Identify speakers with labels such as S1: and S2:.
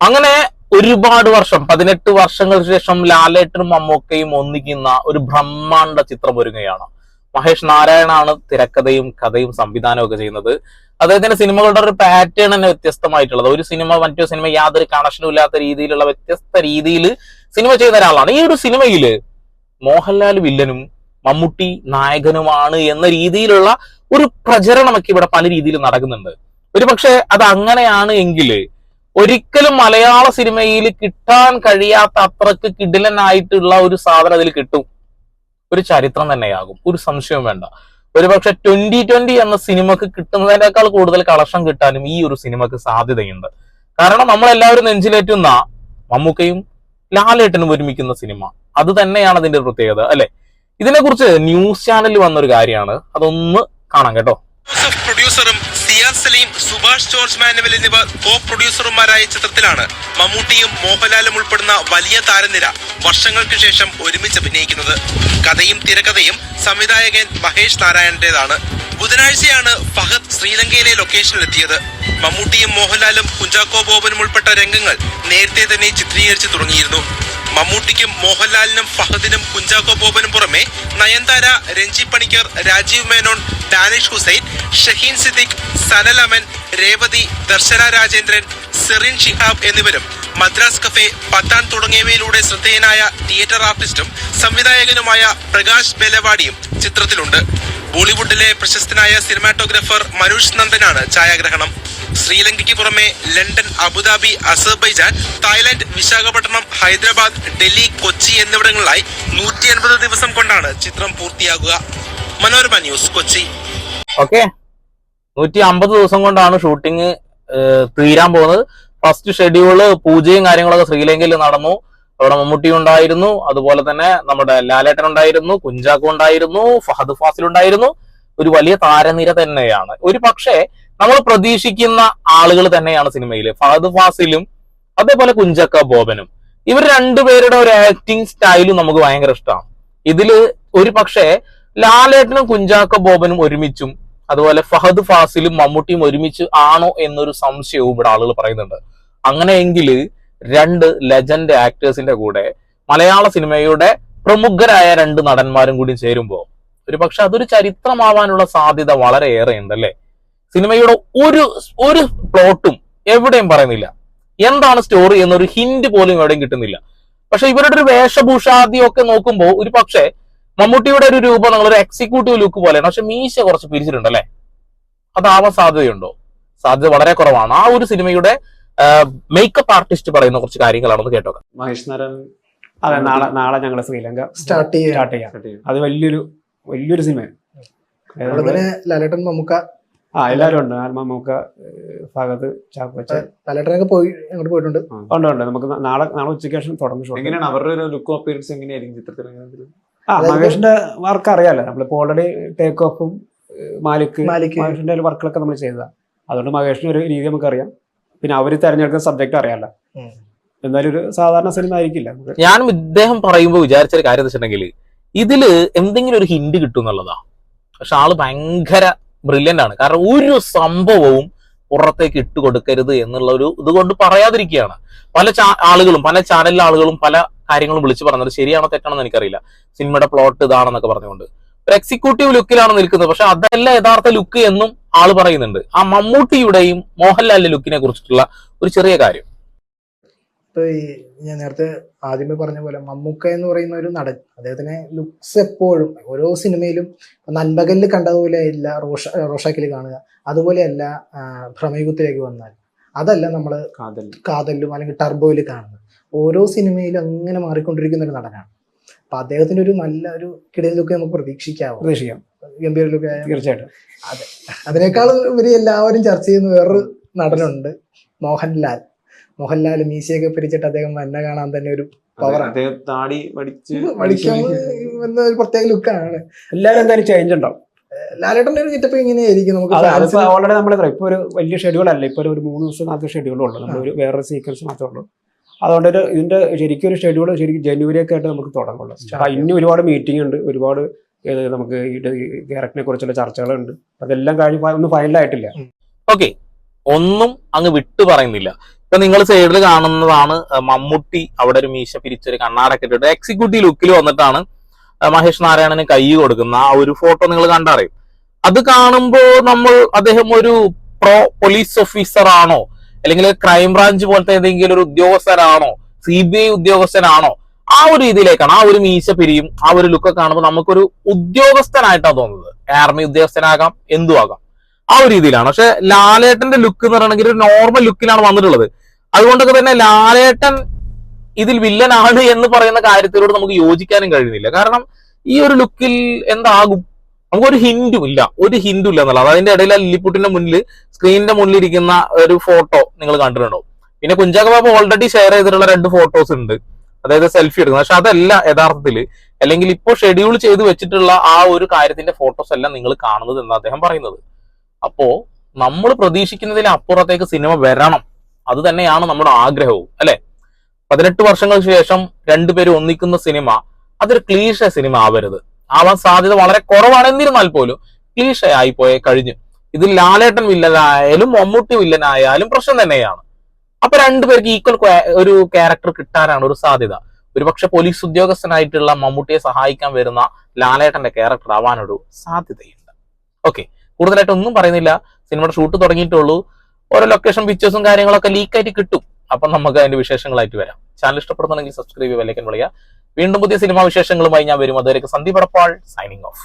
S1: അങ്ങനെ ഒരുപാട് വർഷം 18 വർഷങ്ങൾക്ക് ശേഷം ലാലേട്ടനും മമ്മൂക്കയും ഒന്നിക്കുന്ന ഒരു ബ്രഹ്മാണ്ഡ ചിത്രം ഒരുങ്ങുകയാണ്. മഹേഷ് നാരായണാണ് തിരക്കഥയും കഥയും സംവിധാനവും ഒക്കെ ചെയ്യുന്നത്. അദ്ദേഹത്തിന്റെ സിനിമകളുടെ ഒരു പാറ്റേൺ തന്നെ വ്യത്യസ്തമായിട്ടുള്ളത്. ഒരു സിനിമ മറ്റൊരു സിനിമ യാതൊരു കണക്ഷനും ഇല്ലാത്ത രീതിയിലുള്ള വ്യത്യസ്ത രീതിയിൽ സിനിമ ചെയ്യുന്ന ഒരാളാണ്. ഈ ഒരു സിനിമയില് മോഹൻലാൽ വില്ലനും മമ്മൂട്ടി നായകനുമാണ് എന്ന രീതിയിലുള്ള ഒരു പ്രചരണമൊക്കെ ഇവിടെ പല രീതിയിൽ നടക്കുന്നുണ്ട്. ഒരു പക്ഷെ അത് അങ്ങനെയാണ് എങ്കിൽ ഒരിക്കലും മലയാള സിനിമയിൽ കിട്ടാൻ കഴിയാത്ത അത്രക്ക് കിടിലനായിട്ടുള്ള ഒരു സാധനം അതിൽ കിട്ടും. ഒരു ചരിത്രം തന്നെയാകും, ഒരു സംശയവും വേണ്ട. ഒരുപക്ഷെ 2020 എന്ന സിനിമക്ക് കിട്ടുന്നതിനേക്കാൾ കൂടുതൽ കളക്ഷൻ കിട്ടാനും ഈ ഒരു സിനിമക്ക് സാധ്യതയുണ്ട്. കാരണം നമ്മളെല്ലാവരും നെഞ്ചിലേറ്റുന്ന മമ്മൂക്കയും ലാലേട്ടനും ഒരുമിക്കുന്ന സിനിമ, അത് തന്നെയാണ് അതിന്റെ പ്രത്യേകത അല്ലെ. ഇതിനെക്കുറിച്ച് ന്യൂസ് ചാനലിൽ വന്നൊരു കാര്യമാണ്, അതൊന്ന് കാണാം കേട്ടോ.
S2: പ്രൊഡ്യൂസറും സിയാർ സലീം, സുഭാഷ് ജോർജ് മാനുവൽ എന്നിവർ കോ പ്രൊഡ്യൂസർമാരായ ചിത്രത്തിലാണ് മമ്മൂട്ടിയും മോഹൻലാലും ഉൾപ്പെടുന്ന വലിയ താരനിര വർഷങ്ങൾക്ക് ശേഷം ഒരുമിച്ച് അഭിനയിക്കുന്നത്. കഥയും തിരക്കഥയും സംവിധായകൻ മഹേഷ് നാരായണന്റേതാണ്. ബുധനാഴ്ചയാണ് ഫഹദ് ശ്രീലങ്കയിലെ ലൊക്കേഷനിലെത്തിയത്. മമ്മൂട്ടിയും മോഹൻലാലും കുഞ്ചാക്കോ ബോബനും ഉൾപ്പെട്ട രംഗങ്ങൾ നേരത്തെ തന്നെ ചിത്രീകരിച്ചു തുടങ്ങിയിരുന്നു. മമ്മൂട്ടിക്കും മോഹൻലാലിനും ഫഹദിനും കുഞ്ചാക്കോ ബോബനും പുറമെ നയൻതാര, രഞ്ജി പണിക്കർ, രാജീവ് മേനോൻ, ഡാനിഷ് ഹുസൈൻ, ഷഹീൻ സിദ്ദിഖ്, സനൽ അമൻ, രേവതി, ദർശന രാജേന്ദ്രൻ, സെറിൻ ഷിഹാബ് എന്നിവരും മദ്രാസ് കഫേ, പത്താൻ തുടങ്ങിയവയിലൂടെ ശ്രദ്ധേയനായ തിയേറ്റർ ആർട്ടിസ്റ്റും സംവിധായകനുമായ പ്രകാശ് ബെലവാഡിയും ചിത്രത്തിലുണ്ട്. ബോളിവുഡിലെ പ്രശസ്തനായ സിനിമാറ്റോഗ്രാഫർ മനോജ് നന്ദനാണ് ഛായാഗ്രഹണം. ശ്രീലങ്കയ്ക്ക് പുറമെ London, Abu Dhabi, Azerbaijan, Thailand, Visakhapatnam, Hyderabad, Delhi, Kochi എന്നിവിടങ്ങളിലായി 180 ദിവസം കൊണ്ടാണ് ചിത്രം പൂർത്തിയാകുക. മനോരമ ന്യൂസ്, കൊച്ചി.
S1: ഓക്കെ, 150 ദിവസം കൊണ്ടാണ് ഷൂട്ടിംഗ് തീരാൻ പോകുന്നത്. ഫസ്റ്റ് ഷെഡ്യൂള് പൂജയും കാര്യങ്ങളൊക്കെ ശ്രീലങ്കയിൽ നടന്നു. അവിടെ മമ്മൂട്ടി ഉണ്ടായിരുന്നു, അതുപോലെ തന്നെ നമ്മുടെ ലാലേട്ടൻ ഉണ്ടായിരുന്നു, കുഞ്ചാക്കോ ഉണ്ടായിരുന്നു, ഫഹദ് ഫാസിൽ ഉണ്ടായിരുന്നു. ഒരു വലിയ താരനിര തന്നെയാണ്. ഒരു പക്ഷേ നമ്മൾ പ്രതീക്ഷിക്കുന്ന ആളുകൾ തന്നെയാണ് സിനിമയിൽ. ഫഹദ് ഫാസിലും അതേപോലെ കുഞ്ചാക്കോ ബോബനും, ഇവർ രണ്ടുപേരുടെ ഒരു ആക്ടിങ് സ്റ്റൈലും നമുക്ക് ഭയങ്കര ഇഷ്ടമാണ്. ഇതില് ഒരു പക്ഷേ ലാലേട്ടനും കുഞ്ചാക്കോ ബോബനും ഒരുമിച്ചും അതുപോലെ ഫഹദ് ഫാസിലും മമ്മൂട്ടിയും ഒരുമിച്ച് ആണോ എന്നൊരു സംശയവും ഇവിടെ ആളുകൾ പറയുന്നുണ്ട്. അങ്ങനെയെങ്കിൽ രണ്ട് ലെജൻഡ് ആക്ടേഴ്സിന്റെ കൂടെ മലയാള സിനിമയുടെ പ്രമുഖരായ രണ്ട് നടന്മാരും കൂടി ചേരുമ്പോൾ ഒരു പക്ഷെ അതൊരു ചരിത്രമാവാനുള്ള സാധ്യത വളരെ ഏറെ ഉണ്ടല്ലേ. സിനിമയുടെ ഒരു പ്ലോട്ടും എവിടെയും പറയുന്നില്ല, എന്താണ് സ്റ്റോറി എന്നൊരു ഹിന്റ് പോലും എവിടെയും കിട്ടുന്നില്ല. പക്ഷെ ഇവരുടെ ഒരു വേഷഭൂഷാദിയും ഒക്കെ നോക്കുമ്പോൾ ഒരു പക്ഷേ മമ്മൂട്ടിയുടെ ഒരു രൂപം നിങ്ങളൊരു എക്സിക്യൂട്ടീവ് ലുക്ക് പോലെയാണ്. പക്ഷെ മീശ കുറച്ച് പിരിച്ചിട്ടുണ്ടല്ലേ, അതാവാൻ സാധ്യതയുണ്ടോ? സാധ്യത വളരെ കുറവാണ്. ആ ഒരു സിനിമയുടെ മേക്കപ്പ് ആർട്ടിസ്റ്റ് പറയുന്ന കുറച്ച് കാര്യങ്ങളാണെന്ന് കേട്ടോക്കാം.
S3: മഹേഷ് നാരായണൻ, അതെ, നാളെ ഞങ്ങൾ ശ്രീലങ്ക സ്റ്റാർട്ട് ചെയ്യാം. അത് വലിയൊരു സിനിമയാണ്.
S4: ലാലേട്ടൻ, മമ്മൂക്ക,
S3: എല്ലാവരും ഉണ്ട്. മമ്മൂക്ക, ഫഹദ്, ചാക്കോച്ച,
S4: ലാലേട്ടനൊക്കെ അങ്ങോട്ട് പോയിട്ടുണ്ട്.
S3: ഉണ്ട്. നമുക്ക് നാളെ ഉച്ചയ്ക്ക് ശേഷം തുടങ്ങും.
S5: എങ്ങനെയാണ് അവരുടെ ഒരു ലുക്കും അപ്പിയറൻസ് എങ്ങനെയായിരിക്കും ചിത്രത്തിൽ?
S3: മഹേഷിന്റെ വർക്ക് അറിയാലോ, നമ്മളിപ്പോ ഓൾറെഡി ടേക്ക് ഓഫും മഹേഷിന്റെ വർക്കുകളൊക്കെ നമ്മൾ ചെയ്തതാണ്. അതുകൊണ്ട് മഹേഷിന്റെ ഒരു രീതി നമുക്കറിയാം. പിന്നെ അവര് തെരഞ്ഞെടുക്കുന്ന സബ്ജക്ട് അറിയാലോ. എന്നാലും ഒരു സാധാരണ സിനിമ ആയിരിക്കില്ല.
S1: ഞാനും ഇദ്ദേഹം പറയുമ്പോൾ വിചാരിച്ചൊരു കാര്യം വെച്ചിട്ടുണ്ടെങ്കിൽ ഇതില് എന്തെങ്കിലും ഒരു ഹിന്റ് കിട്ടും എന്നുള്ളതാ. പക്ഷെ ആള് ഭയങ്കര ബ്രില്യന്റ് ആണ്. കാരണം ഒരു സംഭവവും പുറത്തേക്ക് ഇട്ട് കൊടുക്കരുത് എന്നുള്ള ഒരു ഇതുകൊണ്ട് പറയാതിരിക്കുകയാണ്. പല ആളുകളും പല ചാനലിലെ ആളുകളും പല കാര്യങ്ങളും വിളിച്ചു പറഞ്ഞത് ശരിയാണോ തെറ്റാണെന്ന് എനിക്കറിയില്ല. സിനിമയുടെ പ്ലോട്ട് ഇതാണെന്നൊക്കെ പറഞ്ഞുകൊണ്ട് ഒരു എക്സിക്യൂട്ടീവ് ലുക്കിലാണ് നിൽക്കുന്നത്. പക്ഷെ അതല്ല യഥാർത്ഥ ലുക്ക് എന്നും ആള് പറയുന്നുണ്ട്. ആ മമ്മൂട്ടിയുടെയും മോഹൻലാലിന്റെ ലുക്കിനെ കുറിച്ചിട്ടുള്ള ഒരു ചെറിയ കാര്യം.
S4: ഇപ്പൊ ഞാൻ നേരത്തെ ആദ്യമേ പറഞ്ഞ പോലെ മമ്മൂക്ക എന്ന് പറയുന്ന ഒരു നടൻ, അദ്ദേഹത്തിന് ലുക്സ് എപ്പോഴും ഓരോ സിനിമയിലും നൻപകലിൽ കണ്ടതുപോലെ അല്ല റോഷാക്കിൽ കാണുക, അതുപോലെയല്ല ഭ്രമയുഗത്തിലേക്ക് വന്നാൽ, അതല്ല നമ്മൾ കാതലിലും അല്ലെങ്കിൽ ടർബോയിൽ കാണുന്നത്. ഓരോ സിനിമയിലും അങ്ങനെ മാറിക്കൊണ്ടിരിക്കുന്ന ഒരു നടനാണ്. അപ്പൊ അദ്ദേഹത്തിന്റെ ഒരു നല്ല ഒരു കിടിലൻ ലുക്ക് നമുക്ക് പ്രതീക്ഷിക്കാം. ഗംഭീര ലുക്ക്
S3: തീർച്ചയായിട്ടും.
S4: അതെ, അതിനേക്കാൾ ഉപരി എല്ലാവരും ചർച്ച ചെയ്യുന്ന വേറൊരു നടനുണ്ട്, മോഹൻലാൽ മീശയൊക്കെ പിരിച്ചിട്ട് അദ്ദേഹം എന്നെ കാണാൻ തന്നെ ഒരു പവറാണ്. ഒരു പ്രത്യേക ലുക്കാണ്.
S3: എല്ലാവരും എന്തായാലും ചേഞ്ച് ഉണ്ടാവും.
S4: ലാലേട്ടന്റെ ഒരു ചിറ്റപ്പ് ഇങ്ങനെയായിരിക്കും. നമുക്ക്
S3: ഓൾറെഡി നമ്മൾ ഇപ്പൊ ഒരു വലിയ ഷെഡ്യൂൾ അല്ല, ഇപ്പൊ ഒരു 3 ദിവസം മാത്രമേ ഷെഡ്യൂൾ ഉള്ളൂ. നമ്മൾ വേറൊരു സീക്വൻസ് മാത്രമേ ഉള്ളൂ. അതുകൊണ്ട് ഇതിന്റെ ശരിക്കും ഒരു ഷെഡ്യൂൾ ശരിക്കും ജനുവരി ഒക്കെ ആയിട്ട് നമുക്ക് തുടങ്ങുള്ളൂ. ഇനി ഒരുപാട് മീറ്റിംഗ് ഉണ്ട്, ഒരുപാട് നമുക്ക് ഈ ക്യാരക്ടറിനെ കുറിച്ചുള്ള ചർച്ചകളുണ്ട്. അതെല്ലാം കഴിഞ്ഞ് ഒന്നും ഫൈനലായിട്ടില്ല.
S1: ഓക്കെ, ഒന്നും അങ്ങ് വിട്ടു പറയുന്നില്ല. ഇപ്പൊ നിങ്ങൾ സൈഡിൽ കാണുന്നതാണ് മമ്മൂട്ടി അവിടെ ഒരു മീശ പിരിച്ചൊരു കണ്ണാടൊക്കെ ഇട്ടിട്ട് എക്സിക്യൂട്ടീവ് ലുക്കിൽ വന്നിട്ടാണ് മഹേഷ് നാരായണന് കൈ കൊടുക്കുന്ന ആ ഒരു ഫോട്ടോ നിങ്ങൾ കണ്ടറിയും. അത് കാണുമ്പോൾ അദ്ദേഹം ഒരു പ്രോ പോലീസ് ഓഫീസർ ആണോ, അല്ലെങ്കിൽ ക്രൈംബ്രാഞ്ച് പോലത്തെ ഏതെങ്കിലും ഒരു ഉദ്യോഗസ്ഥനാണോ, CBI ഉദ്യോഗസ്ഥനാണോ, ആ ഒരു രീതിയിലേക്കാണ്. ആ ഒരു മീശ പിരിയും, ആ ഒരു ലുക്ക് കാണുമ്പോൾ നമുക്കൊരു ഉദ്യോഗസ്ഥനായിട്ടാണ് തോന്നുന്നത്. ആർമി ഉദ്യോഗസ്ഥനാകാം, എന്തും ആകാം, ആ ഒരു രീതിയിലാണ്. പക്ഷെ ലാലേട്ടന്റെ ലുക്ക് എന്ന് പറയണമെങ്കിൽ ഒരു നോർമൽ ലുക്കിലാണ് വന്നിട്ടുള്ളത്. അതുകൊണ്ടൊക്കെ തന്നെ ലാലേട്ടൻ ഇതിൽ വില്ലനാണ് എന്ന് പറയുന്ന കാര്യത്തിലൂടെ നമുക്ക് യോജിക്കാനും കഴിയുന്നില്ല. കാരണം ഈ ഒരു ലുക്കിൽ എന്താകും, നമുക്കൊരു ഹിന്റും ഇല്ല, എന്നുള്ളത്. അതിന്റെ ഇടയിൽ ലില്ലിപ്പുട്ടിന്റെ മുന്നിൽ, സ്ക്രീനിന്റെ മുന്നിൽ ഇരിക്കുന്ന ഒരു ഫോട്ടോ നിങ്ങൾ കണ്ടിട്ടുണ്ടോ. പിന്നെ കുഞ്ചാക്ക ബാബു ഓൾറെഡി ഷെയർ ചെയ്തിട്ടുള്ള 2 ഫോട്ടോസ് ഉണ്ട്, അതായത് സെൽഫി എടുക്കുന്നത്. പക്ഷെ അതല്ല യഥാർത്ഥത്തിൽ, അല്ലെങ്കിൽ ഇപ്പോൾ ഷെഡ്യൂൾ ചെയ്ത് വെച്ചിട്ടുള്ള ആ ഒരു കാര്യത്തിന്റെ ഫോട്ടോസ് എല്ലാം നിങ്ങൾ കാണുന്നത് എന്ന് അദ്ദേഹം പറയുന്നത്. അപ്പോ നമ്മൾ പ്രതീക്ഷിക്കുന്നതിന് അപ്പുറത്തേക്ക് സിനിമ വരണം, അത് തന്നെയാണ് നമ്മുടെ ആഗ്രഹവും, അല്ലെ? 18 വർഷങ്ങൾക്ക് ശേഷം രണ്ടുപേരും ഒന്നിക്കുന്ന സിനിമ അതൊരു ക്ലീഷ സിനിമ ആവരുത്. ആവാൻ സാധ്യത വളരെ കുറവാണ്. എന്നിരുന്നാൽ പോലും ക്ലീഷ ആയി പോയ കഴിഞ്ഞു. ഇതിൽ ലാലേട്ടൻ വില്ലനായാലും മമ്മൂട്ടി വില്ലനായാലും പ്രശ്നം തന്നെയാണ്. അപ്പൊ രണ്ടുപേർക്ക് ഈക്വൽ ഒരു ക്യാരക്ടർ കിട്ടാനാണ് ഒരു സാധ്യത. ഒരുപക്ഷെ പോലീസ് ഉദ്യോഗസ്ഥനായിട്ടുള്ള മമ്മൂട്ടിയെ സഹായിക്കാൻ വരുന്ന ലാലേട്ടന്റെ ക്യാരക്ടർ ആവാനൊരു സാധ്യതയുണ്ട്. ഓക്കെ, കൂടുതലായിട്ട് ഒന്നും പറയുന്നില്ല. സിനിമയുടെ ഷൂട്ട് തുടങ്ങിയിട്ടുള്ളൂ. ഓരോ ലൊക്കേഷൻ പിക്ചേഴ്സും കാര്യങ്ങളൊക്കെ ലീക്കായിട്ട് കിട്ടും. അപ്പൊ നമുക്ക് അതിന്റെ വിശേഷങ്ങളായിട്ട് വരാം. ചാനൽ ഇഷ്ടപ്പെടുന്നുണ്ടെങ്കിൽ സബ്സ്ക്രൈബ് ചെയ്യുക, ബെല്ലൈക്കൻ വിളിക്കുക. വീണ്ടും പുതിയ സിനിമാ വിശേഷങ്ങളുമായി ഞാൻ വരും. അതുവരെ സന്ദീപ് എടപ്പാൾ സൈനിങ് ഓഫ്.